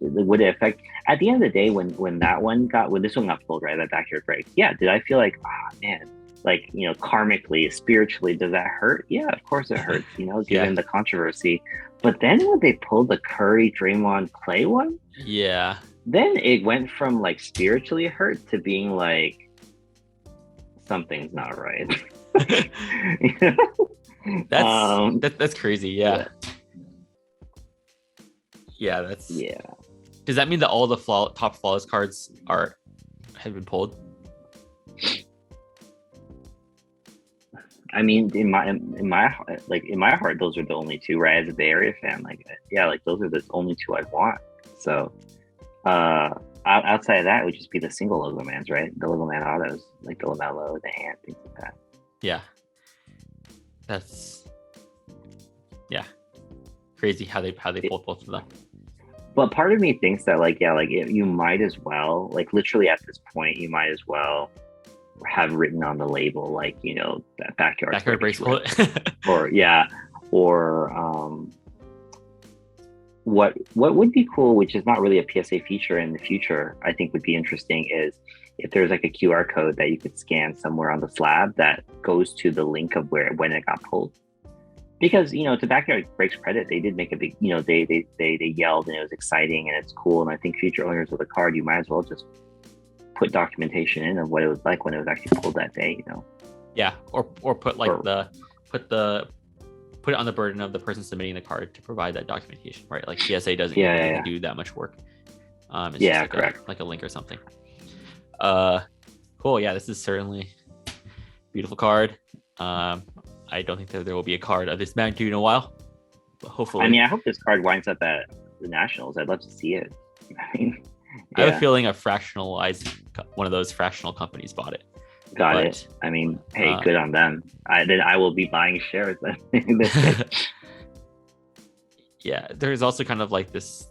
would it affect at the end of the day when this one got pulled, right? That Backyard Break, did I feel like, man, karmically, spiritually, does that hurt? Yeah, of course it hurts, given the controversy. But then when they pulled the Curry Draymond Clay one, then it went from like spiritually hurt to being like, something's not right. That's crazy. Does that mean that all the top flawless cards have been pulled? I mean, in my heart, those are the only two, right? As a Bay Area fan, those are the only two I'd want. So outside of that, it would just be the single Logomans, right? The Logoman autos, like the LaMelo, the Ant, things like that. Yeah, that's crazy how they pulled both of them. But part of me thinks that you might as well, literally at this point, you might as well have written on the label that Backyard Breaks what would be cool, which is not really a PSA feature in the future, I think would be interesting, is if there's like a QR code that you could scan somewhere on the slab that goes to the link of when it got pulled. Because, to Backyard Breaks credit, they did make a big, they yelled and it was exciting and it's cool. And I think future owners of the card, you might as well just put documentation in of what it was like when it was actually pulled that day, Yeah, or put put it on the burden of the person submitting the card to provide that documentation, right? Like PSA doesn't even do that much work. It's just correct. Like a link or something. Cool. Yeah, this is certainly a beautiful card. I don't think that there will be a card of this magnitude in a while, but hopefully. I mean, I hope this card winds up at the Nationals. I'd love to see it. I mean, I have a feeling one of those fractional companies bought it. Got it. I mean, hey, good on them. Then I will be buying shares. Yeah, there's also kind of like this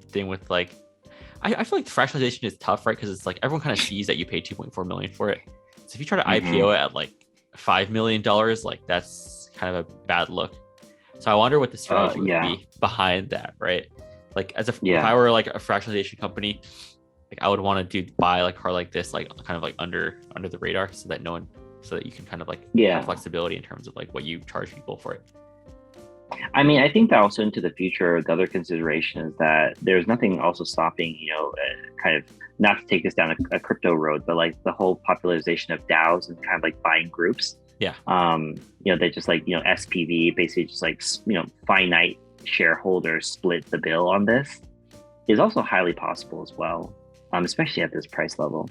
thing with like, I feel like the fractionalization is tough, right? Because it's like everyone kind of sees that you paid 2.4 million for it. So if you try to IPO it at like $5 million, like that's kind of a bad look. So I wonder what the strategy would be behind that, right? Like if I were like a fractionalization company, like I would want to buy like card like this, like kind of like under the radar, so that you can kind of like have flexibility in terms of like what you charge people for it. I mean, I think that also into the future, the other consideration is that there's nothing also stopping, kind of not to take this down a crypto road, but like the whole popularization of DAOs and kind of like buying groups. Yeah. They just like, SPV, basically just like, finite shareholders split the bill on this is also highly possible as well. Especially at this price level.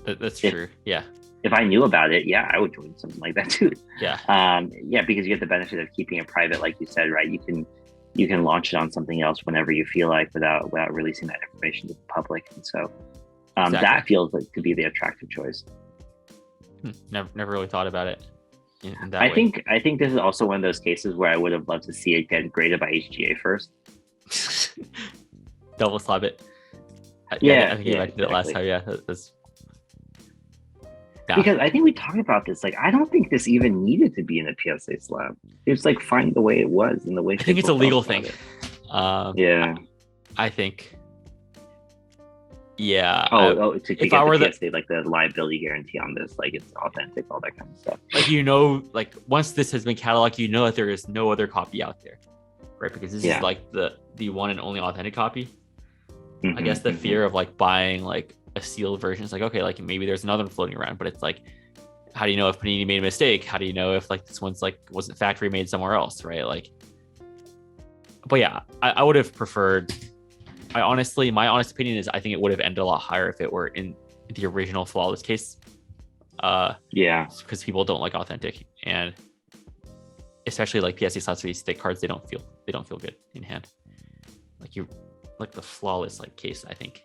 That's true. Yeah. If I knew about it, I would join something like that too. Yeah. Because you get the benefit of keeping it private, like you said, right? You can launch it on something else whenever you feel like without releasing that information to the public. And so that feels like to be the attractive choice. Never really thought about it in that way. I think this is also one of those cases where I would have loved to see it get graded by HGA first. Double slab it. I think I did it last time. That's because I think we talked about this. Like, I don't think this even needed to be in a PSA slab. It's like fine the way it was and the way. I think it's a legal thing. I think. Yeah. To get the PSA, like the liability guarantee on this, like it's authentic, all that kind of stuff. Like once this has been cataloged, that there is no other copy out there, right? Because this is like the one and only authentic copy. I guess the fear of like buying like a sealed version. It's like, okay, like maybe there's another one floating around, but it's like, how do you know if Panini made a mistake? How do you know if like this one's like wasn't factory made somewhere else, right? Like, but yeah, I would have preferred. My honest opinion is I think it would have ended a lot higher if it were in the original flawless case. Because people don't like authentic, and especially like PSA slots for these thick cards, they don't feel good in hand. Like the flawless like case, I think.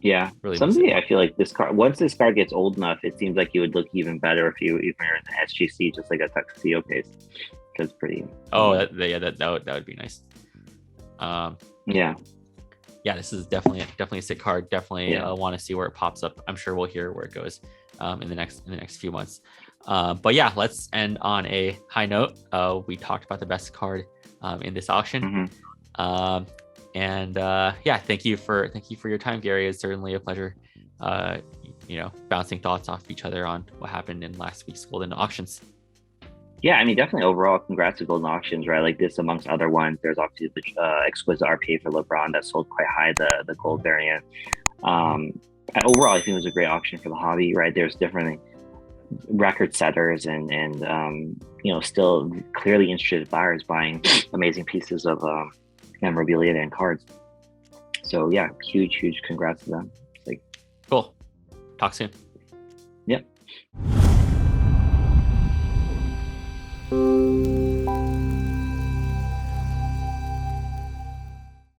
Yeah, really. Someday I feel like this card, once this card gets old enough, it seems like it would look even better if you're in the SGC, just like a tuxedo case. Because pretty. Oh, that would be nice. Yeah, this is definitely a sick card. Definitely want to see where it pops up. I'm sure we'll hear where it goes in the next few months. But yeah, let's end on a high note. We talked about the best card in this auction. Mm-hmm. Thank you for your time, Gary. It's certainly a pleasure. Bouncing thoughts off each other on what happened in last week's Goldin auctions. Yeah, I mean, definitely overall, congrats to Goldin Auctions, right? Like this, amongst other ones, there's obviously the Exquisite RPA for LeBron that sold quite high, the gold variant. Overall, I think it was a great auction for the hobby, right? There's different record setters and still clearly interested buyers buying amazing pieces of memorabilia and cards. So yeah, huge congrats to them. Cool. Talk soon. Yep.